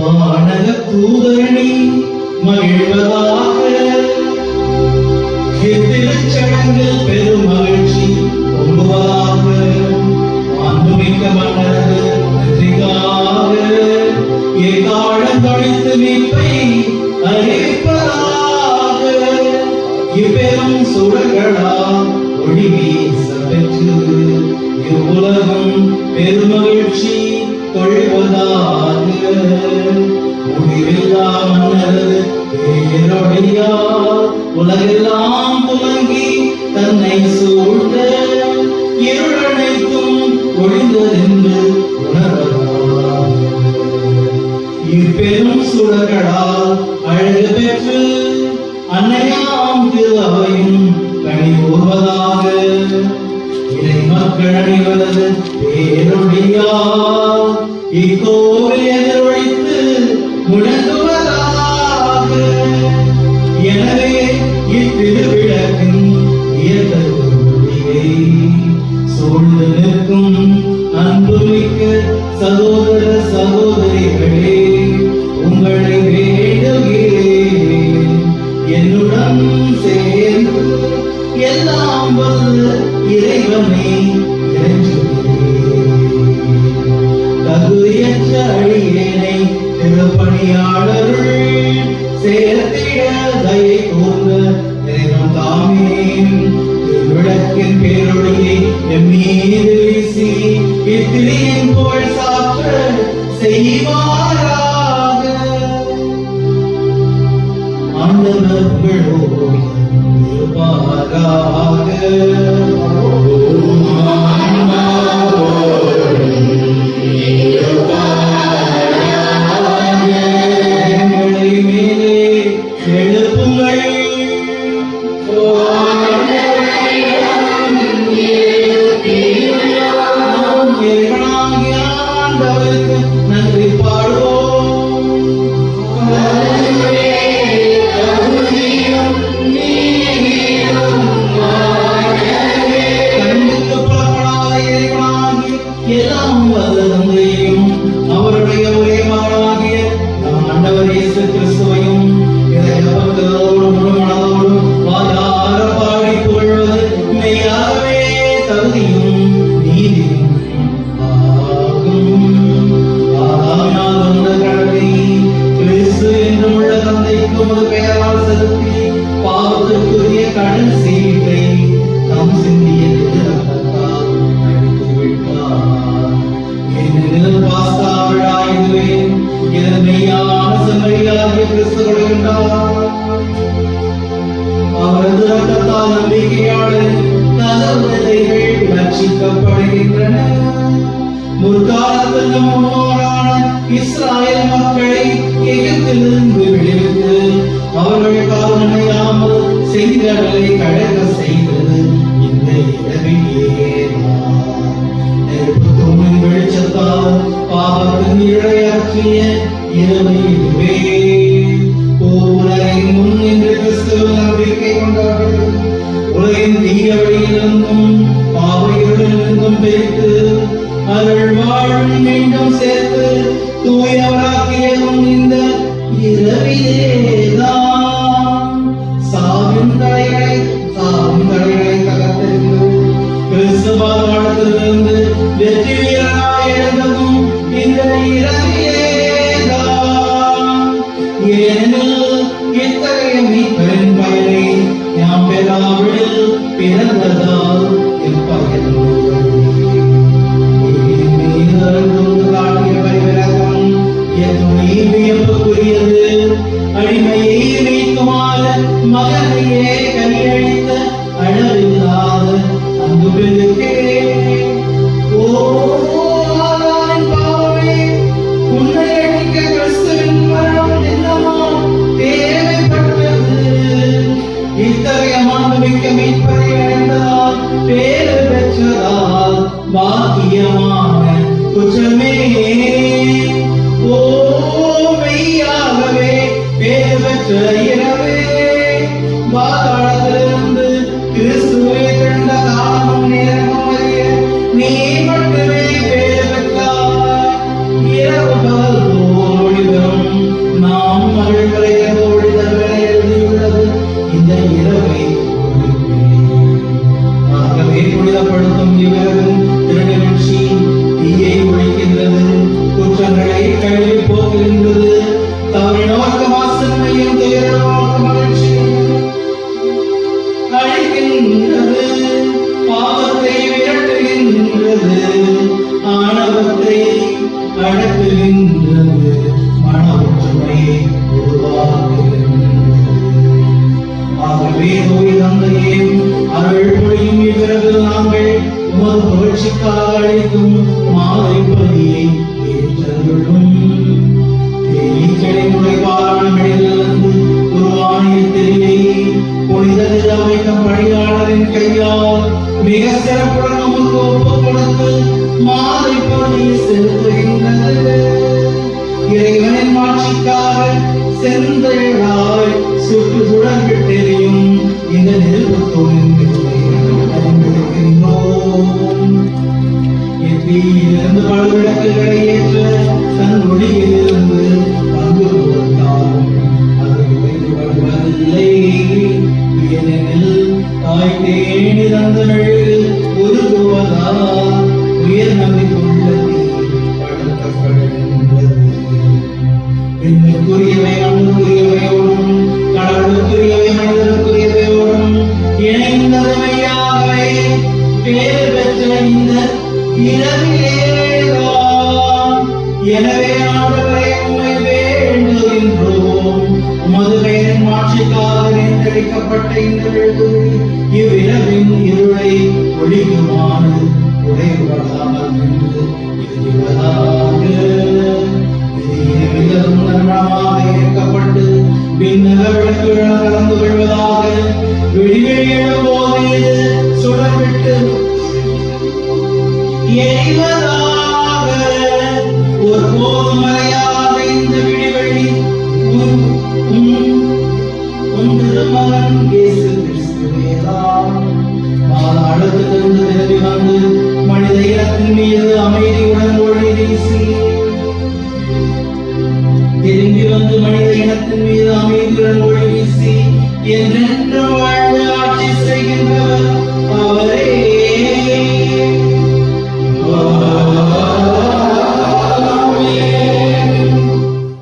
வானக தூதரணி மகிழ்வதாக திருச்சடங்கில் பெரும் மகிழ்ச்சி பொங்குவதாக மாண்புமிக்க மன்னரது வெற்றிக்காக ஏகாலம் தொழித்து மீட்பை அறிவிப்பதாக இப்பெரும் சுடர்களா ஒளி வீச பெற்று இவ்வுலகம் பெருமகிழ்ச்சி கொள்வதாக முடிவில்லா மன்னரது பேரொழியால் உலகெல்லாம் துவங்கி தன்னை சூழ்ந்த இருளனைத்தும் ஒழிந்ததென்று உணர்வதாக இப்பெரும் சுடர்களால் அழகு பெற்று அன்னையாம் திரு அவையும் கனி கூறுவதாக இறை மக்கள் அனைவரது பேரொழியால் இக்கோவில் எதிரொலித்து முழங்குவதாக. எனவே இத்திருவிளக்கின் இயற்கையை சூழ்ந்து நிற்கும் அன்புமிக்க சகோதர சகோதரிகளே, உங்களை வேண்டுகிறேன், என்னுடன் சேர்ந்து எல்லாம் வல்ல இறைவனை தகுதியற்ற அடியேனை திருப்பணியாளர்கள் சேர்த்திட தயை கூர்ந்த இறைவன் தாமே விளக்கின் பேரொழியை எம்மீது வீசி இத்திரியின் புகழ் சாற்ற செய்வாராக. ஆண்டவர் புகழோடு இருப்பாராக. நன்றி பாடுவோம். கண்ணுக்கு புலப்படாத இறைவனாகி எல்லாம் வல்ல தந்தையையும் அவருடைய ஒரே மகனாகிய நம் ஆண்டவர் இயேசு கிறிஸ்துவையும் இறைவனோடு முழு மனதோடும் வாயார பாடி புகழ்வது மெய்யாகவே தகுதியும் நீதியும் கடன் சீட்டை தம் சிந்திய திருரத்தத்தால் அடித்து விட்டார். ஏனெனில் பாஸ்கா விழா இதுவே, இதன் மெய்யான செம்மறியாகிய கிறிஸ்து கொடுக்கின்றார். அவரது ரத்தத்தால் நம்பிக்கையாளர் கதவுகள் ரட்சிக்கப்படுகின்றன. முற்காலத்தில் நம் முன்னோரான இஸ்ராயல் மக்களை எகிப்திலிருந்து விடுவித்து அவர்கள் கால் நனையாமல் செங்கடலை கடக்க செய்தது இந்த இரவிலேதான். நெருப்பு தூணின் வெளிச்சத்தால் பாவத்தின் இழையாற்றிய இரவு இதுவே. உலகின் முன் நின்று கிறிஸ்துவில் நம்பிக்கை கொண்டார்கள். உலகின் தீய வழியிலிருந்தும் பாவ இருளிலிருந்தும் பிரித்து அருள் வாழும் மீண்டும் சேர்த்து தூயவராக்கியதும் இந்த இரவிலேதான். சாவின் தடைகளை தகர்த்தெறிந்து கிறிஸ்துவானத்திலிருந்து வெற்றி வீரராய் எழுந்ததும் இந்த இரவிலேதான். ஏனெனில் இத்தகைய மீட்பரின் பயனை நாம் பெறாவிடில் பிறந்ததால் எப்பயன் வியப்புக்குரியது. அடிமையை மீட்குமாற மகனையே கனியளித்த அளவில்லாத அன்பு பெருக்கே. பாவமே, உன்னை அழிக்க கிறிஸ்துவின் மரணம் என்னமோ தேவைப்பட்டது. இத்தகைய மாண்புமிக்க மீட்பரை அடைந்ததால் பேறு பெற்றதால் பாக்கியமான குற்றமே. மெய்யாகவே பேறு பெற்ற இரவே, பாதாளத்திலிருந்து கிறிஸ்துவை கண்ட காலமும் நேரமும் அறிய நீ மட்டுமே பேறு பெற்றாய். இரவு பகல் போல் ஒளிவரும் அடக்குகின்றது, மன ஒற்றுமையை உருவாக்குகின்றது. ஆகவே தூய தந்தையே, அருள் பொழியும் இவ்விரவு நாங்கள் உமது புகழ்ச்சிக்காக அளிக்கும் மாலை பலியை ஏற்றருளும். தேனீக்களை முளைப்பாறானங்களிலிருந்து உருவான இத்திரியை புனித திரவைக்கும் பணியாளரின் கையால் மிக சிறப்புடன் நமக்கு ஒப்புக் கொடுத்து மாலை பலி செலுத்துகின்றது. இறைவனின் மாட்சிக்காக செந்தையளாய் சுற்று சுடர்விட்டெறியும் இந்த நெருப்பத்தோடு தீயிலிருந்து பழுவிளக்குகளை ஏற்ற தன் ஒளியிலிருந்து பங்கு கொடுத்தாலும் அது உயர்வதில்லை. ஏனெனில் தாய் தேடி தந்த உருகுவதா உயர் நம்பிக்கொள்ளி வளர்க்கப்படுகின்றது. பெண்ணுக்குரியவை அன்புக்குரியவையோடும் கடவுளுக்குரியவை மனிதனுக்குரியவையோடும் இணைந்ததுமையாகவே பேர் பெற்ற இந்த இரவிலேதான். எனவே ஆண்டவரே, உம்மை வேண்டுகின்றோம். உமது பெயரின் மாட்சிக்காக நேர்ந்தளிக்கப்பட்ட இந்த விழுது இவ்விரவின் இருளை ஒளிக்குமாறு உடைபடாமல் நின்று எரிவதாக. ஏற்கப்பட்டு பின்னக விளக்குகள் கலந்து கொள்வதாக. விழிகள் எழும்போது சுடர்விட்டு எரிவதாக. ஒருபோதும் மறையாத இந்த விழிவெளி திருமகன் இயேசு கிறிஸ்துவேதான். பாதாளத்திலிருந்து திரும்பி வந்து மனித இனத்தின் மீது அமைதியுடன் ஒளி வீசி திரும்பி வந்து மனித இனத்தின் மீது அமைதியுடன் ஒளி வீசி என்று